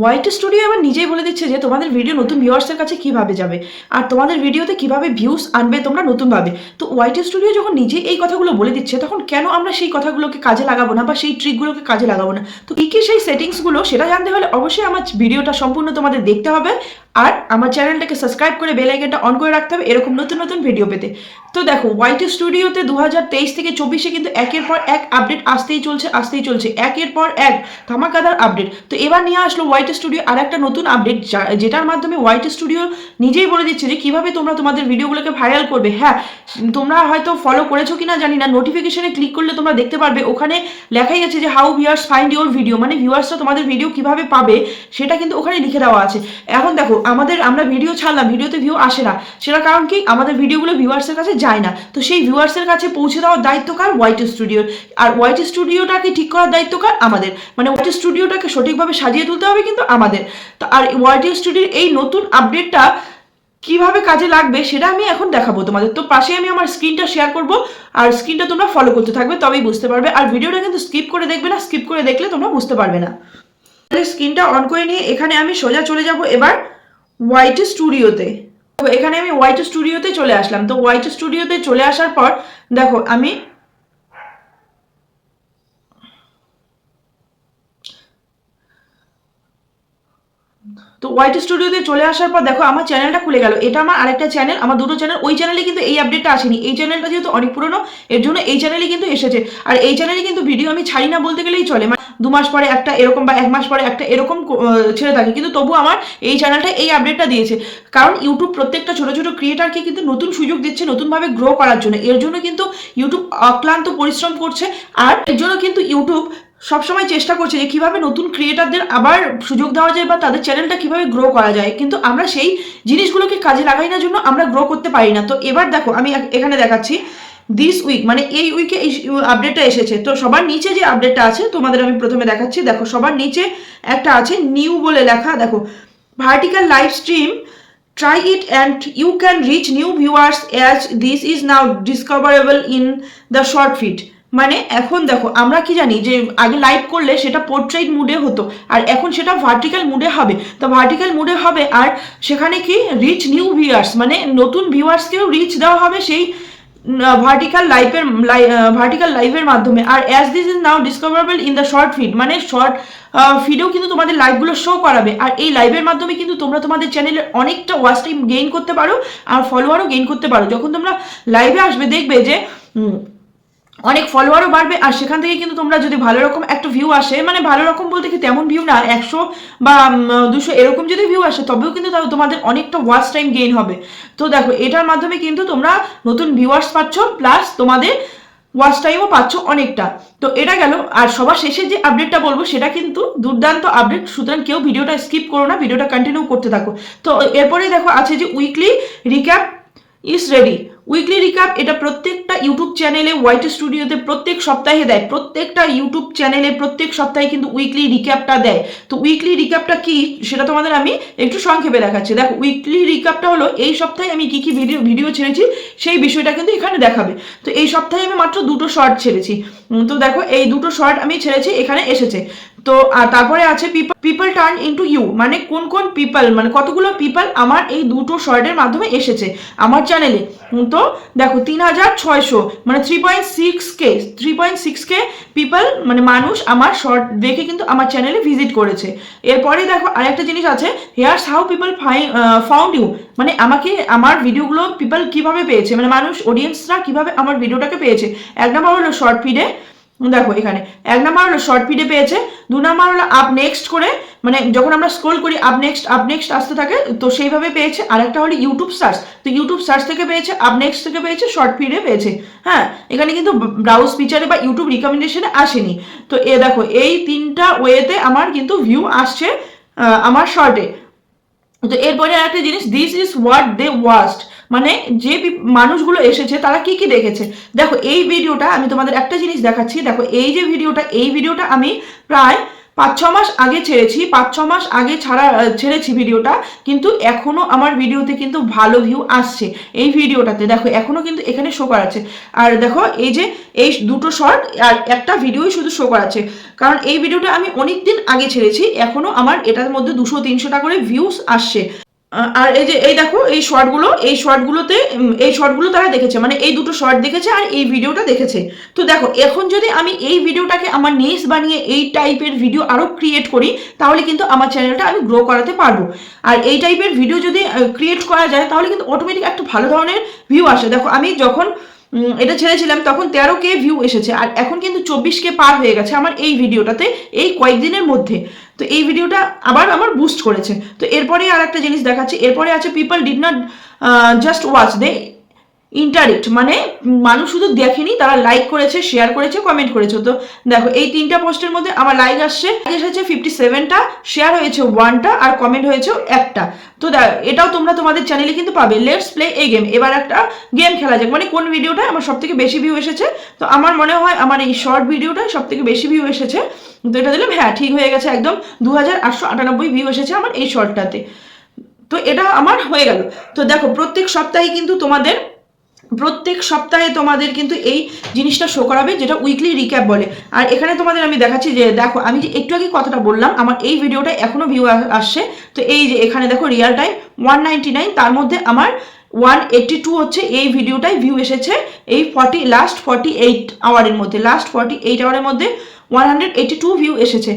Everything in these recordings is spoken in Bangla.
হোয়াইট স্টুডিও এবার নিজেই বলে দিচ্ছে যে তোমাদের ভিডিও নতুন ভিউয়ার্সের কাছে কিভাবে যাবে আর তোমাদের ভিডিওতে কিভাবে ভিউজ আনবে তোমরা নতুনভাবে। তো হোয়াইট স্টুডিও যখন নিজেই এই কথাগুলো বলে দিচ্ছে তখন কেন আমরা সেই কথাগুলোকে কাজে লাগাবো না বা সেই ট্রিকগুলোকে কাজে লাগাবো না? তো কী কী সেই সেটিংসগুলো সেটা জানতে হলে অবশ্যই আমার ভিডিওটা সম্পূর্ণ তোমাদের দেখতে হবে আর আমার চ্যানেলটাকে সাবস্ক্রাইব করে বেল আইকনটা অন করে রাখতে হবে এরকম নতুন নতুন ভিডিও পেতে। তো দেখো হোয়াইট স্টুডিওতে 2023 থেকে 24 কিন্তু একের পর এক আপডেট আসতেই চলছে একের পর এক ধামাকাদার আপডেট। তো এবার নিয়ে আসলো হোয়াইট স্টুডিও আর একটা নতুন আপডেট যেটার মাধ্যমে হোয়াইট স্টুডিও নিজেই বলে দিচ্ছে যে কিভাবে তোমরা তোমাদের ভিডিওগুলোকে ভাইরাল করবে। হ্যাঁ, তোমরা হয়তো ফলো করেছো কিনা জানি না, নোটিফিকেশনে ক্লিক করলে তোমরা দেখতে পারবে ওখানে লেখাই আছে যে how viewers find your video, মানে ভিউয়ার্সরা তোমাদের ভিডিও কিভাবে পাবে সেটা কিন্তু ওখানে লিখে দেওয়া আছে। এখন দেখো আমরা ভিডিও ছাড়লাম, ভিডিওতে ভিউ আসে না, সেটার কারণ কি? আমাদের ভিডিওগুলো ভিউয়ার্সের কাছে যায় না। তো সেই ভিউয়ার্সের কাছে পৌঁছে দেওয়ার দায়িত্ব কার? হোয়াইট স্টুডিওর। আর হোয়াইট স্টুডিওটাকে ঠিক করার দায়িত্ব কার? আমাদের। মানে হোয়াইট স্টুডিওটাকে সঠিকভাবে সাজিয়ে তুলতে হবে কিন্তু আমাদের। তো আর হোয়াইট স্টুডিওর এই নতুন আপডেটটা কিভাবে কাজে লাগবে সেটা আমি এখন দেখাবো তোমাদের। তো পাশে আমি আমার স্ক্রিনটা শেয়ার করব আর স্ক্রিনটা তোমরা ফলো করতে থাকবে তবেই বুঝতে পারবে। আর ভিডিওটা কিন্তু স্কিপ করে দেখবে না, স্কিপ করে দেখলে তোমরা বুঝতে পারবে না। স্ক্রিনটা অন করে নিয়ে এখানে আমি সোজা চলে যাব এবার হোয়াইট স্টুডিওতে। এখানে আমি হোয়াইট স্টুডিওতে চলে আসলাম। তো হোয়াইট স্টুডিওতে চলে আসার পর দেখো আমি তো হোয়াইট স্টুডিওতে চলে আসার পর দেখো আমার চ্যানেলটা খুলে গেল। এটা আমার আরেকটা চ্যানেল, আমার দুটো চ্যানেল। ওই চ্যানেলে কিন্তু এই আপডেটটা আসেনি, এই চ্যানেলটা যেহেতু অনেক পুরনো এর জন্য এই চ্যানেলে কিন্তু এসেছে। আর এই চ্যানেলে কিন্তু ভিডিও আমি ছাড়ি না বলতে গেলেই চলে, মানে 2 মাস পরে একটা এরকম বা 1 মাস পরে একটা এরকম ছেড়ে থাকি, কিন্তু তবু আমার এই চ্যানেলটা এই আপডেটটা দিয়েছে। কারণ ইউটিউব প্রত্যেকটা ছোট ছোট ক্রিয়েটারকে কিন্তু নতুন সুযোগ দিচ্ছে নতুনভাবে গ্রো করার জন্য। এর জন্য কিন্তু ইউটিউব অক্লান্ত পরিশ্রম করছে আর এর জন্য কিন্তু ইউটিউব সবসময় চেষ্টা করছে যে কিভাবে নতুন ক্রিয়েটারদের আবার সুযোগ দেওয়া যায় বা তাদের চ্যানেলটা কিভাবে গ্রো করা যায়, কিন্তু আমরা সেই জিনিসগুলোকে কাজে লাগাই না জন্য আমরা গ্রো করতে পারি না। তো এবার দেখো আমি এখানে দেখাচ্ছি দিস উইক, মানে এই উইকে এই আপডেটটা এসেছে। তো সবার নিচে যে আপডেটটা আছে তোমাদের আমি প্রথমে দেখাচ্ছি। দেখো সবার নিচে একটা আছে নিউ বলে লেখা, দেখো vertical live stream, try it and you can reach new viewers as this is now discoverable in the short feed। মানে এখন দেখো আমরা কি জানি যে আগে লাইভ করলে সেটা পোর্ট্রেট মুডে হতো আর এখন সেটা ভার্টিক্যাল মুডে হবে। তো ভার্টিক্যাল মুডে হবে আর সেখানে কি রিচ নিউ ভিউয়ার্স, মানে নতুন ভিউয়ার্সকেও রিচ দেওয়া হবে সেই ভার্টিক্যাল লাইভের মাধ্যমে। আর as this is now discoverable in the short feed, মানে শর্ট ফিডেও কিন্তু তোমাদের লাইভগুলো শো করাবে। আর এই লাইভের মাধ্যমে কিন্তু তোমরা তোমাদের চ্যানেলে অনেকটা ওয়াচ টাইম গেইন করতে পারো আর ফলোয়ারও গেইন করতে পারো। যখন তোমরা লাইভে আসবে দেখবে যে অনেক ফলোয়ারও বাড়বে আর সেখান থেকে কিন্তু তোমরা যদি ভালো রকম একটা ভিউ আসে, মানে ভালো রকম বলতে কি তেমন ভিউ না, 100 বা 200 এরকম যদি ভিউ আসে তবেও কিন্তু তোমাদের অনেকটা ওয়াচ টাইম গেইন হবে। তো দেখো এটার মাধ্যমে কিন্তু তোমরা নতুন ভিউয়ার্স পাচ্ছ প্লাস তোমাদের ওয়াচ টাইমও পাচ্ছ অনেকটা। তো এটা গেল। আর সবার শেষে যে আপডেটটা বলবো সেটা কিন্তু দুর্দান্ত আপডেট, সুতরাং কেউ ভিডিওটা স্কিপ করো না, ভিডিওটা কন্টিনিউ করতে থাকো। তো এরপরেই দেখো আছে যে weekly recap is ready. Weekly recap এটা প্রত্যেকটা ইউটিউব চ্যানেলে হোয়াইট স্টুডিওতে প্রত্যেক সপ্তাহে দেয়, প্রত্যেকটা ইউটিউব চ্যানেলে প্রত্যেক সপ্তাহে কিন্তু উইকলি রিক্যাপটা দেয়। তো উইকলি রিক্যাপটা কি সেটা তোমাদের আমি একটু সংক্ষেপে দেখাচ্ছি। দেখো উইকলি রিক্যাপটা হলো এই সপ্তাহে আমি কি কি ভিডিও ছেড়েছি সেই বিষয়টা কিন্তু এখানে দেখাবে। তো এই সপ্তাহে আমি মাত্র 2টো শর্ট ছেড়েছি। তো দেখো এই 2টো শর্ট আমি ছেড়েছি এখানে এসেছে। তো আর তারপরে আছে পিপল টার্ন ইনটু ইউ, মানে কোন কোন পিপল, মানে কতগুলো পিপল আমার এই 2টো শর্টের মাধ্যমে এসেছে আমার চ্যানেলে। তো দেখো 3600, মানে 3.6K পিপল, মানে মানুষ আমার শর্ট দেখে কিন্তু আমার চ্যানেলে ভিজিট করেছে। এরপরে দেখো আরেকটা জিনিস আছে, here's how people found you, মানে আমাকে আমার ভিডিওগুলো পিপল কিভাবে পেয়েছে, মানে মানুষ অডিয়েন্সরা কিভাবে আমার ভিডিওটাকে পেয়েছে। 1 নাম্বার হলো শর্ট ফিডে, দেখো এখানে 1 নাম্বার হলো শর্ট ফিডে পেয়েছে। 2 নাম্বার হলো আপ নেক্সট করে, মানে যখন আমরা স্ক্রোল করি আপ নেক্সট আসতে থাকে তো সেইভাবে পেয়েছে। আরেকটা হলো ইউটিউব সার্চ, তো ইউটিউব সার্চ থেকে পেয়েছে, আপ নেক্সট থেকে পেয়েছে, শর্ট ফিডে পেয়েছে। হ্যাঁ, এখানে কিন্তু ব্রাউজ ফিচারে বা ইউটিউব রিকমেন্ডেশনে আসেনি। তো দেখো এই 3টা ওয়েতে আমার কিন্তু ভিউ আসছে আমার শর্টে। তো এরপরে আরেকটা জিনিস, this is what they watched, মানে যে মানুষগুলো এসেছে তারা কি কি দেখেছে। দেখো এই ভিডিওটা আমি তোমাদের একটা জিনিস দেখাচ্ছি। দেখো এই যে ভিডিওটা, এই ভিডিওটা আমি প্রায় 5-6 মাস আগে ছেড়েছি, 5-6 মাস আগে ছেড়েছি ভিডিওটা, কিন্তু এখনো আমার ভিডিওতে কিন্তু ভালো ভিউ আসছে। এই ভিডিওটাতে দেখো এখনো কিন্তু এখানে শো করাচ্ছে। আর দেখো এই যে এই দুটো শর্ট আর একটা ভিডিওই শুধু শো করাচ্ছে, কারণ এই ভিডিওটা আমি অনেক দিন আগে ছেড়েছি, এখনো আমার এটার মধ্যে 200-300টা করে ভিউস আসছে। আর এই যে এই দেখো এই শর্টগুলো তারা দেখেছে, মানে এই দুটো শর্ট দেখেছে আর এই ভিডিওটা দেখেছে। তো দেখো এখন যদি আমি এই ভিডিওটাকে আমার নেক্সট বানিয়ে এই টাইপের ভিডিও আরো ক্রিয়েট করি, তাহলে কিন্তু আমার চ্যানেলটা আমি গ্রো করাতে পারবো। আর এই টাইপের ভিডিও যদি ক্রিয়েট করা যায়, তাহলে কিন্তু অটোমেটিক একটা ভালো ধরনের ভিউ আসে। দেখো আমি যখন এটা ছেড়েছিলাম তখন 13K ভিউ এসেছে, আর এখন কিন্তু 24K পার হয়ে গেছে আমার এই ভিডিওটাতে এই কয়েকদিনের মধ্যে। তো এই ভিডিওটা আবার আমার বুস্ট করেছে। তো এরপরে আর একটা জিনিস দেখাচ্ছি, এরপরে আছে people did not just watch, they interact, মানে মানুষ শুধু দেখেনি, তারা লাইক করেছে, শেয়ার করেছে, কমেন্ট করেছে। তো দেখো এই 3টা পোস্টের মধ্যে আমার লাইক এসেছে 57টা, শেয়ার হয়েছে 1টা, আর কমেন্ট হয়েছে 1টা। তো এটাও তোমরা তোমাদের চ্যানেলে কিন্তু পাবে। লেটস প্লে এ গেম, এবার একটা গেম খেলা যাক, মানে কোন ভিডিওটা আমার সব থেকে বেশি ভিউ এসেছে। তো আমার মনে হয় আমার এই শর্ট ভিডিওটা সব থেকে বেশি ভিউ এসেছে। তো এটা দিলাম, হ্যাঁ ঠিক হয়ে গেছে, একদম 2898 ভিউ এসেছে আমার এই শর্টটাতে। তো এটা আমার হয়ে গেল। তো দেখো প্রত্যেক সপ্তাহে তোমাদের কিন্তু এই জিনিসটা শো করাবে, যেটা উইকলি রিক্যাপ বলে। আর এখানে তোমাদের আমি দেখাচ্ছি যে দেখো আমি যে একটু আগে কথাটা বললাম, আমার এই ভিডিওটা এখনো ভিউ আসছে। তো এই যে এখানে দেখো রিয়াল টাইম 199, তার মধ্যে আমার 182 হচ্ছে এই ভিডিওটাই ভিউ এসেছে এই লাস্ট 48 আওয়ারের মধ্যে। লাস্ট 48 আওয়ারের মধ্যে 182 ভিউ এসেছে।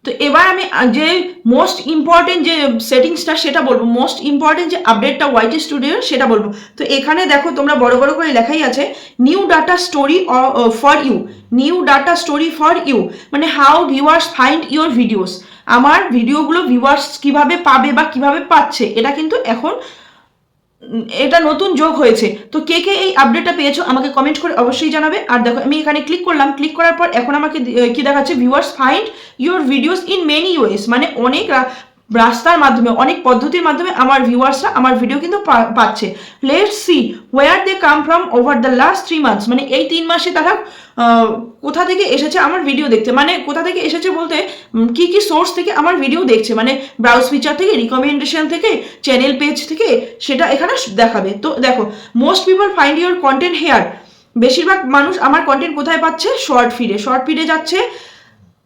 তো এবার আমি যে মোস্ট ইম্পর্টেন্ট যে সেটিংসটা সেটা বলবো, মোস্ট ইম্পর্টেন্ট যে আপডেটটা ওয়াইটি স্টুডিওর সেটা বলবো। তো এখানে দেখো তোমরা বড় বড় করে লেখাই আছে new data story for you, new data story for you, মানে how viewers find your videos. আমার ভিডিওগুলো ভিউয়ার্স কিভাবে পাবে বা কিভাবে পাচ্ছে, এটা কিন্তু এখন এটা নতুন যোগ হয়েছে। তো কে কে এই আপডেটটা পেয়েছো আমাকে কমেন্ট করে অবশ্যই জানাবে। আর দেখো আমি এখানে ক্লিক করলাম, ক্লিক করার পর এখন আমাকে কি দেখাচ্ছে, viewers find your videos in many ওয়েস, মানে অনেক রাস্তার মাধ্যমে, অনেক পদ্ধতির মাধ্যমে আমার ভিউয়ার্সরা আমার ভিডিও কিন্তু পাচ্ছে। Let's see where they come from over the last 3 months, মানে এই 3 মাসে তারা কোথা থেকে এসেছে আমার ভিডিও দেখতে, মানে কোথা থেকে এসেছে বলতে কি কি সোর্স থেকে আমার ভিডিও দেখছে, মানে ব্রাউজ ফিচার থেকে, রিকমেন্ডেশন থেকে, চ্যানেল পেজ থেকে, সেটা এখানে দেখাবে। তো দেখো most people find your content here, বেশিরভাগ মানুষ আমার কন্টেন্ট কোথায় পাচ্ছে, শর্ট ফিডে যাচ্ছে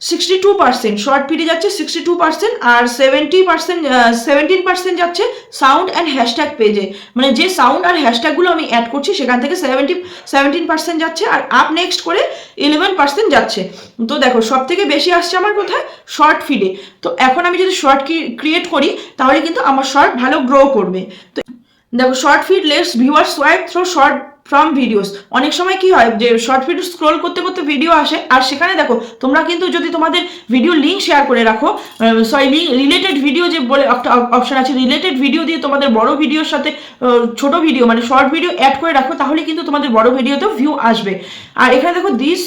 62%, শর্ট ফিডে যাচ্ছে 62%, আর 17% যাচ্ছে সাউন্ড অ্যান্ড হ্যাশট্যাগ পেজে, মানে যে সাউন্ড আর হ্যাশট্যাগুলো আমি অ্যাড করছি সেখান থেকে 17% যাচ্ছে, আর আপ নেক্সট করে 11% যাচ্ছে। তো দেখো সব থেকে বেশি আসছে আমার কোথায়, শর্ট ফিডে। তো এখন আমি যদি শর্ট ক্রিয়েট করি, তাহলে কিন্তু আমার শর্ট ভালো গ্রো করবে। তো দেখো short feed let's viewers swipe through short from videos. অনেক সময় কি হয় যে শর্ট ভিডিও স্ক্রোল করতে করতে ভিডিও আসে, আর সেখানে দেখো তোমরা কিন্তু যদি তোমাদের ভিডিও লিঙ্ক শেয়ার করে রাখো, রিলেটেড ভিডিও যে বলে একটা অপশন আছে, রিলেটেড ভিডিও দিয়ে তোমাদের বড় ভিডিওর সাথে ছোট ভিডিও মানে শর্ট ভিডিও অ্যাড করে রাখো, তাহলে কিন্তু তোমাদের বড় ভিডিওতেও ভিউ আসবে। আর এখানে দেখো this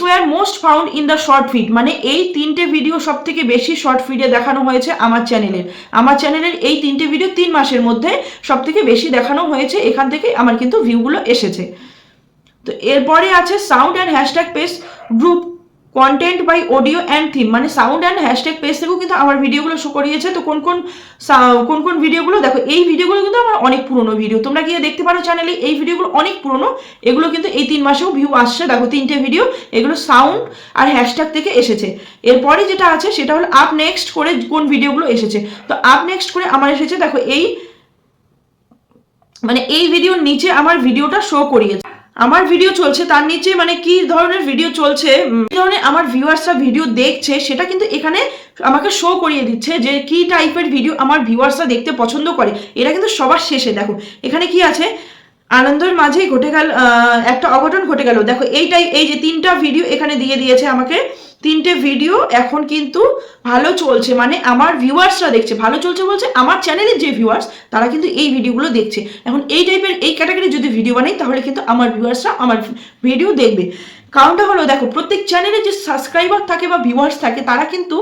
war most found in the short feed, মানে এই 3টে ভিডিও সব থেকে বেশি শর্ট ফিডে দেখানো হয়েছে আমার চ্যানেলের এই 3টে ভিডিও 3 মাসের মধ্যে সব থেকে বেশি দেখানো হয়েছে, এখান থেকে আমার কিন্তু ভিউগুলো এসেছে। তো এরপরে আছে sound and hashtag page group content by audio and theme, মানে সাউন্ড অ্যান্ড হ্যাশট্যাগ পেজ থেকেও কিন্তু আমার ভিডিওগুলো শো করিয়েছে। তো কোন কোন ভিডিওগুলো দেখো, এই ভিডিওগুলো কিন্তু আমার অনেক পুরনো ভিডিও, তোমরা গিয়ে দেখতে পারো চ্যানেলে, এই ভিডিওগুলো অনেক পুরনো, এগুলো কিন্তু এই 3 মাসেও ভিউ আসছে। দেখো 3টে ভিডিও, এগুলো সাউন্ড আর হ্যাশট্যাগ থেকে এসেছে। এরপরে যেটা আছে সেটা হলো আপ নেক্সট করে কোন ভিডিওগুলো এসেছে। তো আপ নেক্সট করে আমার এসেছে দেখো এই ভিডিওর নিচে আমার ভিডিওটা শো করিয়েছে, আমার ভিডিও চলছে তার নিচে, মানে কি ধরনের ভিডিও চলছে, কি ধরনের আমার ভিউয়ার্সরা ভিডিও দেখছে, সেটা কিন্তু এখানে আমাকে শো করিয়ে দিচ্ছে যে কি টাইপের ভিডিও আমার ভিউয়ার্সরা দেখতে পছন্দ করে। এটা কিন্তু সবার শেষে দেখো এখানে কি আছে, আনন্দের মাঝেই ঘটে গেল একটা অঘটন ঘটে গেল। দেখো এই যে 3টা ভিডিও এখানে দিয়ে দিয়েছে আমাকে, 3টে ভিডিও এখন কিন্তু ভালো চলছে, মানে আমার ভিউয়ার্সরা দেখছে, ভালো চলছে বলছে আমার চ্যানেলের যে ভিউয়ার্স তারা কিন্তু এই ভিডিওগুলো দেখছে। এখন এই টাইপের এই ক্যাটাগরি যদি ভিডিও বানাই, তাহলে কিন্তু আমার ভিউয়ার্সরা আমার ভিডিও দেখবে। কারণটা হলো দেখো প্রত্যেক চ্যানেলে যে সাবস্ক্রাইবার থাকে বা ভিউয়ার্স থাকে, তারা কিন্তু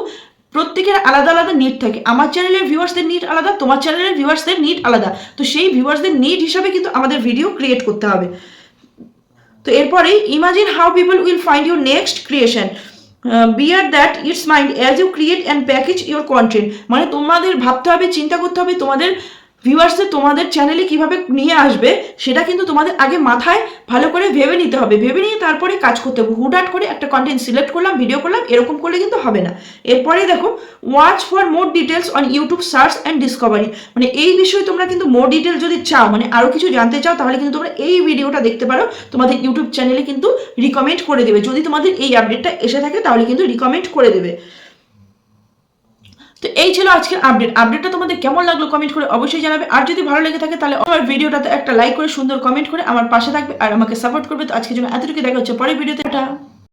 প্রত্যেকের আলাদা আলাদা নিড থাকে। আমার চ্যানেলের ভিউয়ার্সদের নিড আলাদা, তোমার চ্যানেলের ভিউয়ার্সদের নিড আলাদা। তো সেই ভিউয়ার্সদের নিড হিসাবে কিন্তু আমাদের ভিডিও ক্রিয়েট করতে হবে। তো এরপরে imagine how people will find your next creation, bear that its mind as you create and package your content, মানে তোমাদের ভাবতে হবে, চিন্তা করতে হবে তোমাদের ভিউয়ার্সদের তোমাদের চ্যানেলে কিভাবে নিয়ে আসবে, সেটা কিন্তু তোমাদের আগে মাথায় ভালো করে ভেবে নিতে হবে। ভেবে নিয়ে তারপরে কাজ করতে হবে। হুটহাট করে একটা কন্টেন্ট সিলেক্ট করলাম, ভিডিও করলাম, এরকম করলে কিন্তু হবে না। এরপরে দেখো, watch for more details on YouTube search and Discovery, মানে এই বিষয়ে তোমরা কিন্তু মোর ডিটেল যদি চাও, মানে আরও কিছু জানতে চাও, তাহলে কিন্তু তোমরা এই ভিডিওটা দেখতে পারো। তোমাদের ইউটিউব চ্যানেলে কিন্তু রিকমেন্ড করে দেবে। যদি তোমাদের এই আপডেটটা এসে থাকে তাহলে কিন্তু রিকমেন্ড করে দেবে। তো এই ছিল আজকের আপডেটটা তোমাদের কেমন লাগলো কমেন্ট করে অবশ্যই জানাবে। আর যদি ভালো লেগে থাকে তাহলে আমার ভিডিওটাতে একটা লাইক করে সুন্দর কমেন্ট করে আমার পাশে থাকবে আর আমাকে সাপোর্ট করবে। তো আজকের জন্য এতটুকু, দেখা হচ্ছে পরের ভিডিওতে।